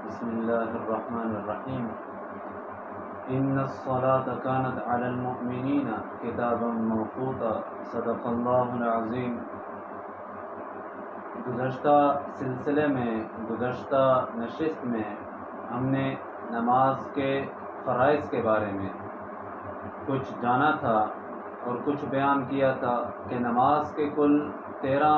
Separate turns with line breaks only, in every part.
بسم اللہ الرحمن الرحیم ان الصلاة كانت علی المؤمنین کتابا موقوتا صدق اللہ العظیم۔ گزشتہ سلسلے میں، گزشتہ نشست میں ہم نے نماز کے فرائض کے بارے میں کچھ جانا تھا اور کچھ بیان کیا تھا کہ نماز کے کل 13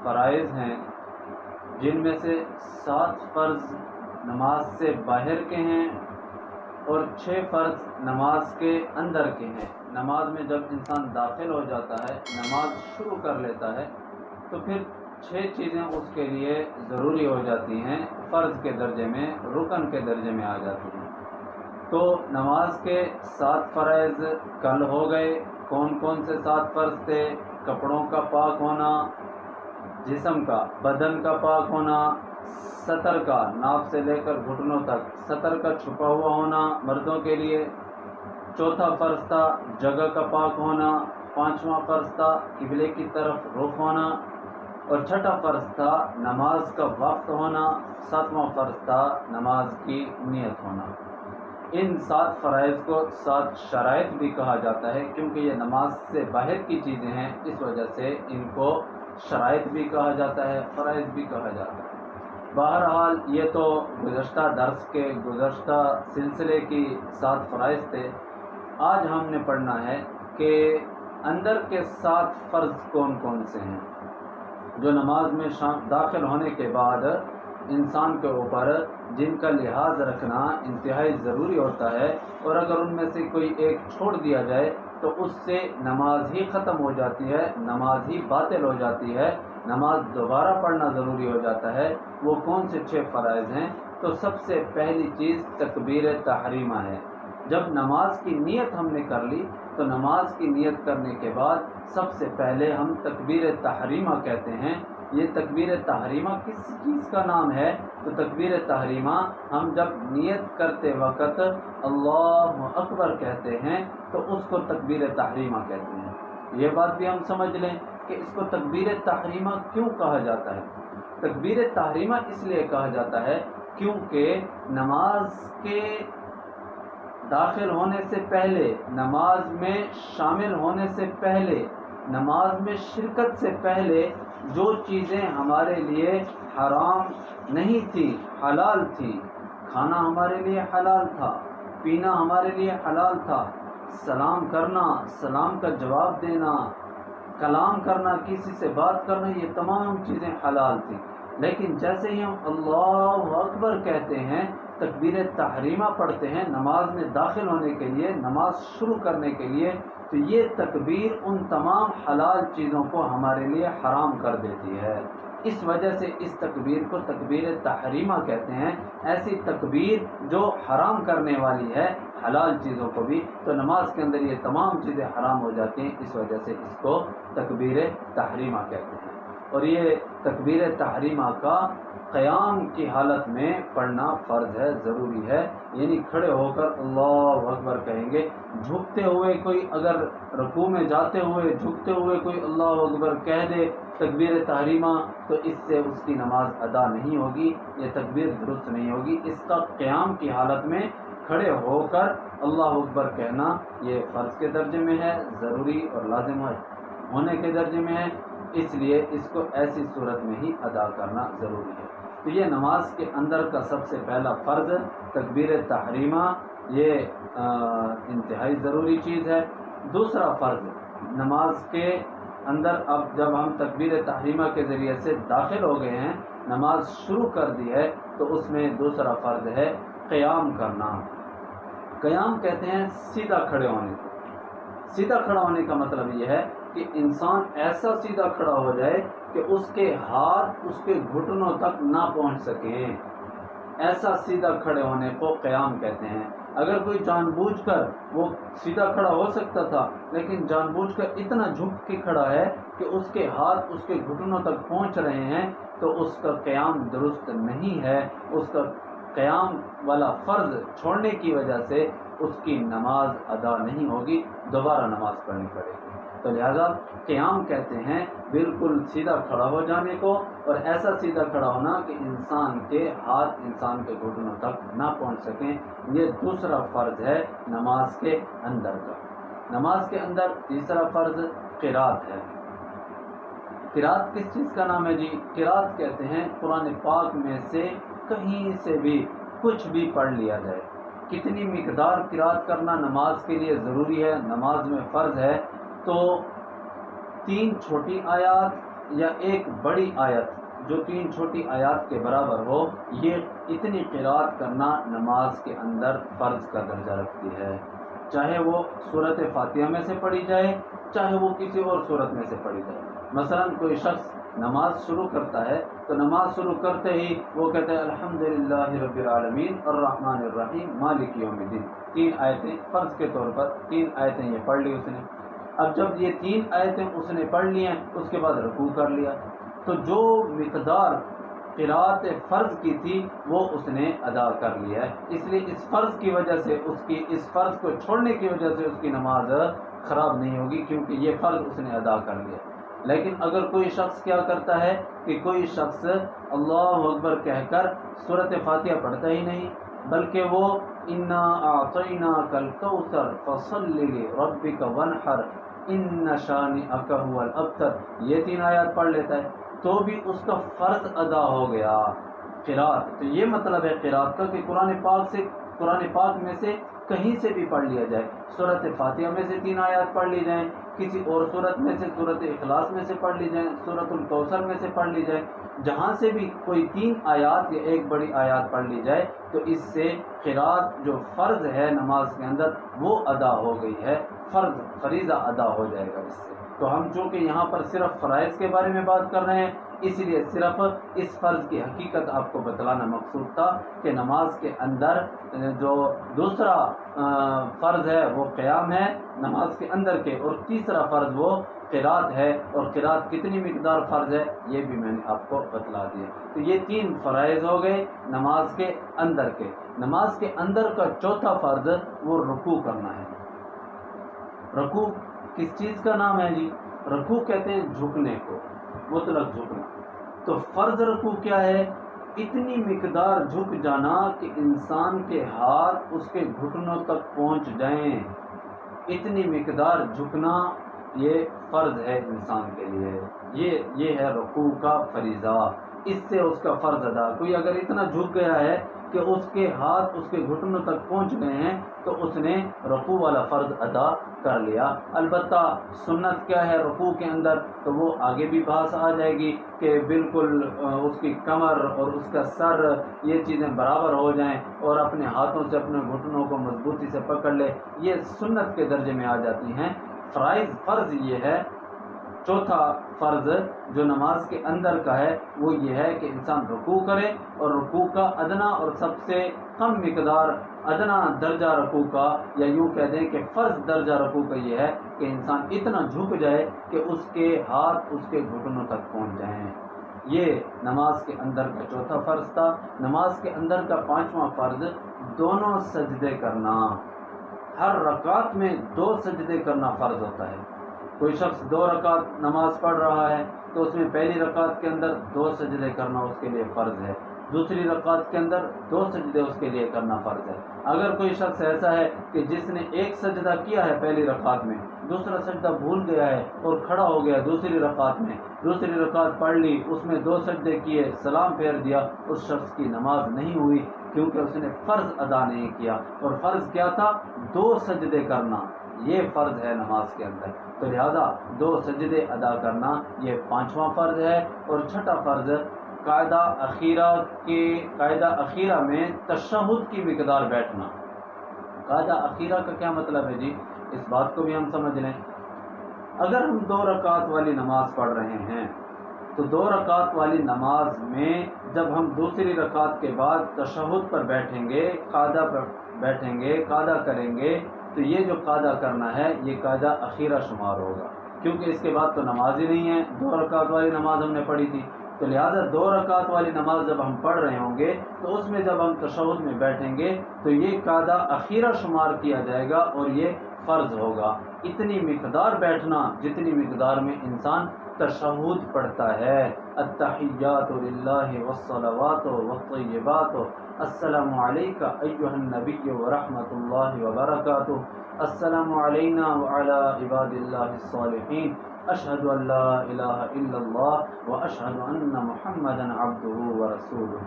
فرائض ہیں، جن میں سے 7 فرض نماز سے باہر کے ہیں اور 6 فرض نماز کے اندر کے ہیں۔ نماز میں جب انسان داخل ہو جاتا ہے، نماز شروع کر لیتا ہے، تو پھر 6 چیزیں اس کے لیے ضروری ہو جاتی ہیں، فرض کے درجے میں، رکن کے درجے میں آ جاتی ہیں۔ تو نماز کے 7 فرائض کل ہو گئے۔ کون کون سے 7 فرض تھے؟ کپڑوں کا پاک ہونا، جسم کا، بدن کا پاک ہونا، سطر کا، ناف سے لے کر گھٹنوں تک سطر کا چھپا ہوا ہونا مردوں کے لیے۔ چوتھا فرض تھا جگہ کا پاک ہونا۔ 5واں فرض تھا قبلے کی طرف رخ ہونا، اور 6واں فرض تھا نماز کا وقت ہونا۔ 7واں فرض تھا نماز کی نیت ہونا۔ ان 7 فرائض کو 7 شرائط بھی کہا جاتا ہے، کیونکہ یہ نماز سے باہر کی چیزیں ہیں، اس وجہ سے ان کو شرائط بھی کہا جاتا ہے، فرائض بھی کہا جاتا ہے۔ بہرحال یہ تو گزشتہ درس کے، گزشتہ سلسلے کی 7 فرائض تھے۔ آج ہم نے پڑھنا ہے کہ اندر کے 7 فرض کون کون سے ہیں، جو نماز میں داخل ہونے کے بعد انسان کے اوپر جن کا لحاظ رکھنا انتہائی ضروری ہوتا ہے، اور اگر ان میں سے کوئی ایک چھوڑ دیا جائے تو اس سے نماز ہی ختم ہو جاتی ہے، نماز ہی باطل ہو جاتی ہے، نماز دوبارہ پڑھنا ضروری ہو جاتا ہے۔ وہ کون سے 6 فرائض ہیں؟ تو سب سے پہلی چیز تکبیر تحریمہ ہے۔ جب نماز کی نیت ہم نے کر لی تو نماز کی نیت کرنے کے بعد سب سے پہلے ہم تکبیر تحریمہ کہتے ہیں۔ یہ تکبیر تحریمہ کس چیز کا نام ہے؟ تو تکبیر تحریمہ ہم جب نیت کرتے وقت اللہ اکبر کہتے ہیں تو اس کو تکبیر تحریمہ کہتے ہیں۔ یہ بات بھی ہم سمجھ لیں کہ اس کو تکبیر تحریمہ کیوں کہا جاتا ہے۔ تکبیر تحریمہ اس لیے کہا جاتا ہے کیونکہ نماز کے داخل ہونے سے پہلے، نماز میں شامل ہونے سے پہلے، نماز میں شرکت سے پہلے جو چیزیں ہمارے لیے حرام نہیں تھی، حلال تھی، کھانا ہمارے لیے حلال تھا، پینا ہمارے لیے حلال تھا، سلام کرنا، سلام کا جواب دینا، کلام کرنا، کسی سے بات کرنا، یہ تمام چیزیں حلال تھی۔ لیکن جیسے ہی ہم اللہ اکبر کہتے ہیں، تکبیر تحریمہ پڑھتے ہیں نماز میں داخل ہونے کے لیے، نماز شروع کرنے کے لیے، تو یہ تکبیر ان تمام حلال چیزوں کو ہمارے لیے حرام کر دیتی ہے۔ اس وجہ سے اس تکبیر کو تکبیر تحریمہ کہتے ہیں۔ ایسی تکبیر جو حرام کرنے والی ہے حلال چیزوں کو بھی، تو نماز کے اندر یہ تمام چیزیں حرام ہو جاتی ہیں، اس وجہ سے اس کو تکبیر تحریمہ کہتے ہیں۔ اور یہ تکبیر تحریمہ کا قیام کی حالت میں پڑھنا فرض ہے، ضروری ہے، یعنی کھڑے ہو کر اللہ اکبر کہیں گے۔ جھکتے ہوئے کوئی اگر رکوع میں جاتے ہوئے جھکتے ہوئے کوئی اللہ اکبر کہہ دے تکبیر تحریمہ، تو اس سے اس کی نماز ادا نہیں ہوگی، یہ تکبیر درست نہیں ہوگی۔ اس کا قیام کی حالت میں کھڑے ہو کر اللہ اکبر کہنا یہ فرض کے درجے میں ہے، ضروری اور لازم ہونے کے درجے میں ہے، اس لیے اس کو ایسی صورت میں ہی ادا کرنا ضروری ہے۔ تو یہ نماز کے اندر کا سب سے پہلا فرض تکبیر تحریمہ، یہ انتہائی ضروری چیز ہے۔ دوسرا فرض نماز کے اندر، اب جب ہم تکبیر تحریمہ کے ذریعے سے داخل ہو گئے ہیں، نماز شروع کر دی ہے، تو اس میں دوسرا فرض ہے قیام کرنا۔ قیام کہتے ہیں سیدھا کھڑے ہونے کو۔ سیدھا کھڑا ہونے کا مطلب یہ ہے کہ انسان ایسا سیدھا کھڑا ہو جائے کہ اس کے ہاتھ اس کے گھٹنوں تک نہ پہنچ سکیں، ایسا سیدھا کھڑے ہونے کو قیام کہتے ہیں۔ اگر کوئی جان بوجھ کر، وہ سیدھا کھڑا ہو سکتا تھا لیکن جان بوجھ کر اتنا جھک کے کھڑا ہے کہ اس کے ہاتھ اس کے گھٹنوں تک پہنچ رہے ہیں، تو اس کا قیام درست نہیں ہے۔ اس کا قیام والا فرض چھوڑنے کی وجہ سے اس کی نماز ادا نہیں ہوگی، دوبارہ نماز پڑھنی پڑے گی۔ تو لہذا قیام کہتے ہیں بالکل سیدھا کھڑا ہو جانے کو، اور ایسا سیدھا کھڑا ہونا کہ انسان کے ہاتھ انسان کے گھٹنوں تک نہ پہنچ سکیں۔ یہ دوسرا فرض ہے نماز کے اندر کا۔ نماز کے اندر تیسرا فرض قرات ہے۔ قرات کس چیز کا نام ہے جی؟ قرات کہتے ہیں قرآن پاک میں سے کہیں سے بھی کچھ بھی پڑھ لیا جائے۔ کتنی مقدار قرات کرنا نماز کے لیے ضروری ہے، نماز میں فرض ہے، تو 3 چھوٹی آیات یا ایک بڑی آیت جو 3 چھوٹی آیات کے برابر ہو، یہ اتنی قرات کرنا نماز کے اندر فرض کا درجہ رکھتی ہے، چاہے وہ سورۃ فاتحہ میں سے پڑھی جائے، چاہے وہ کسی اور سورت میں سے پڑھی جائے۔ مثلا کوئی شخص نماز شروع کرتا ہے تو نماز شروع کرتے ہی وہ کہتے ہیں الحمدللہ رب العالمین الرحمن الرحیم مالک یوم الدین، 3 آیتیں فرض کے طور پر 3 آیتیں یہ پڑھ لی اس نے۔ اب جب یہ 3 آیتیں اس نے پڑھ لی ہیں، اس کے بعد رکوع کر لیا، تو جو مقدار قرات فرض کی تھی وہ اس نے ادا کر لیا ہے۔ اس لیے اس فرض کی وجہ سے اس فرض کو چھوڑنے کی وجہ سے اس کی نماز خراب نہیں ہوگی، کیونکہ یہ فرض اس نے ادا کر لیا۔ لیکن اگر کوئی شخص کیا کرتا ہے کہ کوئی شخص اللہ اکبر کہہ کر سورۃ فاتحہ پڑھتا ہی نہیں، بلکہ وہ انا اعطیناک الکوثر فصل لربک وانحر ان شانئک هو الابتر، یہ 3 آیات پڑھ لیتا ہے تو بھی اس کا فرض ادا ہو گیا قرات۔ تو یہ مطلب ہے قرات کا کہ قرآن پاک میں سے کہیں سے بھی پڑھ لیا جائے، سورۃ فاتحہ میں سے 3 آیات پڑھ لی جائیں، کسی اور سورت میں سے سورۃ اخلاص میں سے پڑھ لی جائیں، سورۃ الکوثر میں سے پڑھ لی جائے، جہاں سے بھی کوئی 3 آیات یا ایک بڑی آیات پڑھ لی جائے تو اس سے قرات جو فرض ہے نماز کے اندر وہ ادا ہو گئی ہے، فریضہ ادا ہو جائے گا اس سے۔ تو ہم چونکہ یہاں پر صرف فرائض کے بارے میں بات کر رہے ہیں، اس لیے صرف اس فرض کی حقیقت آپ کو بتلانا مقصود تھا کہ نماز کے اندر جو دوسرا فرض ہے وہ قیام ہے نماز کے اندر کے، اور تیسرا فرض وہ قرات ہے، اور قرات کتنی مقدار فرض ہے یہ بھی میں نے آپ کو بتلا دیا۔ تو یہ 3 فرائض ہو گئے نماز کے اندر کے۔ نماز کے اندر کا چوتھا فرض وہ رکوع کرنا ہے۔ رکوع کس چیز کا نام ہے جی؟ رکوع کہتے ہیں جھکنے کو، مطلق جھکنا۔ تو فرض رکوع کیا ہے؟ اتنی مقدار جھک جانا کہ انسان کے ہاتھ اس کے گھٹنوں تک پہنچ جائیں، اتنی مقدار جھکنا یہ فرض ہے انسان کے لیے، یہ ہے رکوع کا فریضہ، اس سے اس کا فرض ادا۔ کوئی اگر اتنا جھک گیا ہے کہ اس کے ہاتھ اس کے گھٹنوں تک پہنچ گئے ہیں تو اس نے رکوع والا فرض ادا کر لیا۔ البتہ سنت کیا ہے رکوع کے اندر، تو وہ آگے بھی بحث آ جائے گی کہ بالکل اس کی کمر اور اس کا سر یہ چیزیں برابر ہو جائیں اور اپنے ہاتھوں سے اپنے گھٹنوں کو مضبوطی سے پکڑ لے، یہ سنت کے درجے میں آ جاتی ہیں۔ فرض یہ ہے، چوتھا فرض جو نماز کے اندر کا ہے وہ یہ ہے کہ انسان رکوع کرے، اور رکوع کا ادنا اور سب سے کم مقدار ادنا درجہ رکوع کا، یا یوں کہہ دیں کہ فرض درجہ رکوع کا یہ ہے کہ انسان اتنا جھک جائے کہ اس کے ہاتھ اس کے گھٹنوں تک پہنچ جائیں۔ یہ نماز کے اندر کا چوتھا فرض تھا۔ نماز کے اندر کا 5واں فرض دونوں سجدے کرنا۔ ہر رکعت میں 2 سجدے کرنا فرض ہوتا ہے۔ کوئی شخص 2 رکعت نماز پڑھ رہا ہے تو اس میں پہلی رکعت کے اندر 2 سجدے کرنا اس کے لیے فرض ہے، دوسری رکعت کے اندر 2 سجدے اس کے لیے کرنا فرض ہے۔ اگر کوئی شخص ایسا ہے کہ جس نے 1 سجدہ کیا ہے پہلی رکعت میں، دوسرا سجدہ بھول گیا ہے اور کھڑا ہو گیا دوسری رکعت میں، دوسری رکعت پڑھ لی، اس میں 2 سجدے کیے، سلام پھیر دیا، اس شخص کی نماز نہیں ہوئی، کیونکہ اس نے فرض ادا نہیں کیا۔ اور فرض کیا تھا؟ 2 سجدے کرنا، یہ فرض ہے نماز کے اندر۔ تو لہذا 2 سجدے ادا کرنا یہ 5واں فرض ہے۔ اور چھٹا فرض قاعدہ اخیرہ میں تشہد کی مقدار بیٹھنا۔ قاعدہ اخیرہ کا کیا مطلب ہے جی؟ اس بات کو بھی ہم سمجھ لیں۔ اگر ہم 2 رکعت والی نماز پڑھ رہے ہیں تو 2 رکعت والی نماز میں جب ہم دوسری رکعت کے بعد تشہد پر بیٹھیں گے، قاعدہ پر بیٹھیں گے، قاعدہ کریں گے، تو یہ جو قاعدہ کرنا ہے یہ قاعدہ اخیرہ شمار ہوگا، کیونکہ اس کے بعد تو نماز ہی نہیں ہے، 2 رکعت والی نماز ہم نے پڑھی تھی۔ تو لہذا 2 رکعت والی نماز جب ہم پڑھ رہے ہوں گے تو اس میں جب ہم تشہد میں بیٹھیں گے تو یہ قاعدہ اخیرہ شمار کیا جائے گا، اور یہ فرض ہوگا. اتنی مقدار بیٹھنا جتنی مقدار میں انسان تشہد پڑھتا ہے. التحیات للہ والصلوات والطیبات السلام علیک ایھا النبی ورحمۃ اللہ وبرکاتہ. السلام علینا وعلی عباد اللہ الصالحین. اشہد ان لا الہ الا اللہ واشہد ان محمدا عبدہ ورسولہ.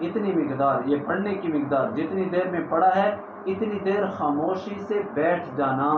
اتنی مقدار، یہ پڑھنے کی مقدار جتنی دیر میں پڑھا ہے اتنی دیر خاموشی سے بیٹھ جانا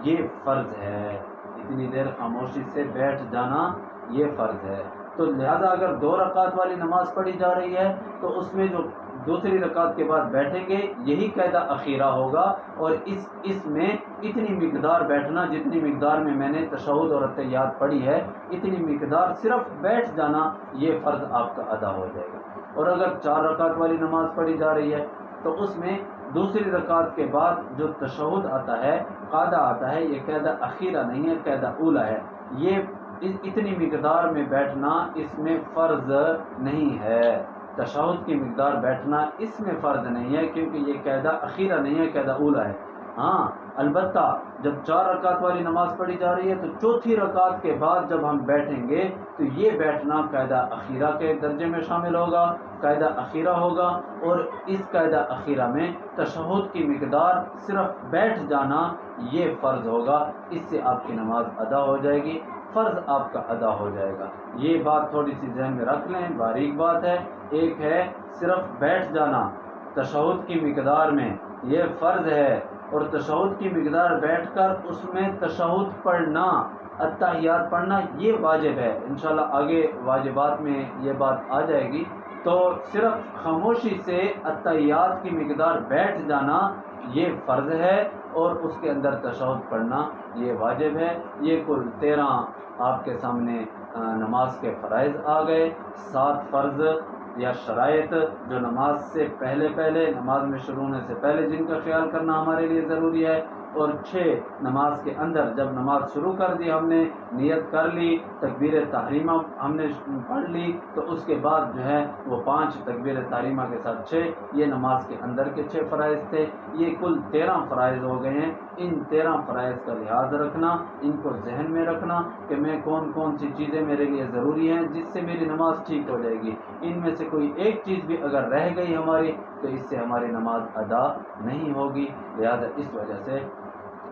یہ فرض ہے. اتنی دیر خاموشی سے بیٹھ جانا یہ فرض ہے. تو لہذا اگر 2 رکعت والی نماز پڑھی جا رہی ہے تو اس میں جو دوسری رکعت کے بعد بیٹھیں گے یہی قاعدہ اخیرہ ہوگا. اور اس میں اتنی مقدار بیٹھنا جتنی مقدار میں نے تشہد اور اتحیات پڑھی ہے اتنی مقدار صرف بیٹھ جانا یہ فرض آپ کا ادا ہو جائے گا. اور اگر 4 رکعت والی نماز پڑھی جا رہی ہے تو اس میں دوسری رکعت کے بعد جو تشہد آتا ہے، قاعدہ آتا ہے، یہ قاعدہ اخیرہ نہیں ہے، قاعدہ اولا ہے. یہ اتنی مقدار میں بیٹھنا اس میں فرض نہیں ہے. تشہد کی مقدار بیٹھنا اس میں فرض نہیں ہے کیونکہ یہ قاعدہ اخیرہ نہیں ہے، قاعدہ اولا ہے. ہاں البتہ جب 4 رکعت والی نماز پڑھی جا رہی ہے تو چوتھی رکعت کے بعد جب ہم بیٹھیں گے تو یہ بیٹھنا قاعدہ اخیرہ کے درجے میں شامل ہوگا، قاعدہ اخیرہ ہوگا. اور اس قاعدہ اخیرہ میں تشہد کی مقدار صرف بیٹھ جانا یہ فرض ہوگا. اس سے آپ کی نماز ادا ہو جائے گی، فرض آپ کا ادا ہو جائے گا. یہ بات تھوڑی سی ذہن میں رکھ لیں، باریک بات ہے. ایک ہے صرف بیٹھ جانا تشہد کی مقدار میں، یہ فرض ہے. اور تشہد کی مقدار بیٹھ کر اس میں تشہد پڑھنا، اتحیات پڑھنا یہ واجب ہے. انشاءاللہ آگے واجبات میں یہ بات آ جائے گی. تو صرف خاموشی سے اتحیات کی مقدار بیٹھ جانا یہ فرض ہے اور اس کے اندر تشہد پڑھنا یہ واجب ہے. یہ کل 13 آپ کے سامنے نماز کے فرائض آ گئے. 7 فرض یا شرائط جو نماز سے پہلے نماز میں شروع ہونے سے پہلے جن کا خیال کرنا ہمارے لیے ضروری ہے. اور 6 نماز کے اندر جب نماز شروع کر دی، ہم نے نیت کر لی، تکبیر تحریمہ ہم نے پڑھ لی، تو اس کے بعد جو ہے وہ 5 تکبیر تحریمہ کے ساتھ 6 یہ نماز کے اندر کے 6 فرائض تھے. یہ کل 13 فرائض ہو گئے ہیں. ان 13 فرائض کا لحاظ رکھنا، ان کو ذہن میں رکھنا کہ میں کون سی چیزیں میرے لیے ضروری ہیں جس سے میری نماز ٹھیک ہو جائے گی. ان میں سے کوئی ایک چیز بھی اگر رہ گئی ہماری تو اس سے ہماری نماز ادا نہیں ہوگی. لہذا اس وجہ سے،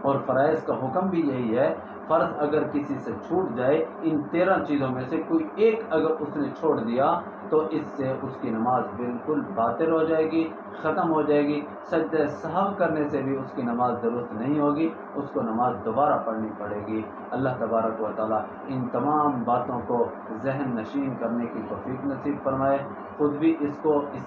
اور فرائض کا حکم بھی یہی ہے، فرض اگر کسی سے چھوٹ جائے ان 13 چیزوں میں سے کوئی ایک اگر اس نے چھوڑ دیا تو اس سے اس کی نماز بالکل باطل ہو جائے گی، ختم ہو جائے گی. سجدہ سہو کرنے سے بھی اس کی نماز درست نہیں ہوگی، اس کو نماز دوبارہ پڑھنی پڑے گی. اللہ تبارک و تعالی ان تمام باتوں کو ذہن نشین کرنے کی توفیق نصیب فرمائے. خود بھی اس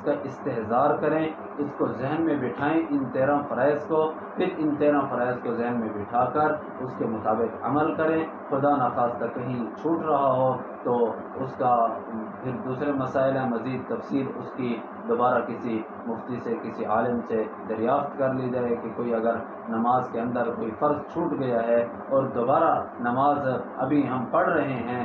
کا استحضار کریں، اس کو ذہن میں بٹھائیں ان 13 فرائض کو. پھر ان 13 فرائض کو ذہن میں بٹھا کر اس کے مطابق عمل کریں. خدا نخواستہ کہیں چھوٹ رہا ہو تو اس کا پھر دوسرے مسائل ہیں، مزید تفصیل اس کی دوبارہ کسی مفتی سے، کسی عالم سے دریافت کر لی جائے کہ کوئی اگر نماز کے اندر کوئی فرض چھوٹ گیا ہے اور دوبارہ نماز ابھی ہم پڑھ رہے ہیں،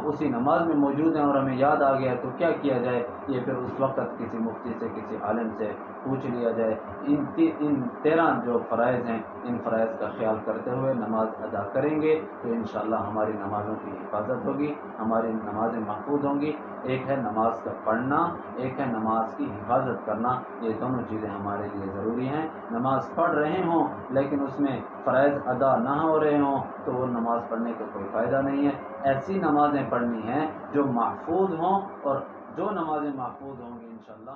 اسی نماز میں موجود ہیں اور ہمیں یاد آ گیا تو کیا کیا جائے. یہ پھر اس وقت کسی مفتی سے، کسی عالم سے پوچھ لیا جائے. ان 13 جو فرائض ہیں ان فرائض کا خیال کرتے ہوئے نماز ادا کریں گے تو انشاءاللہ ہماری نمازوں کی حفاظت ہوگی، ہماری نمازیں محفوظ ہوں گی. ایک ہے نماز کا پڑھنا، ایک ہے نماز کی حفاظت کرنا. یہ دونوں چیزیں ہمارے لیے ضروری ہیں. نماز پڑھ رہے ہوں لیکن اس میں فرائض ادا نہ ہو رہے ہوں تو وہ نماز پڑھنے کا کوئی فائدہ نہیں ہے. ایسی نمازیں پڑھنی ہیں جو محفوظ ہوں، اور جو نمازیں محفوظ ہوں گی انشاءاللہ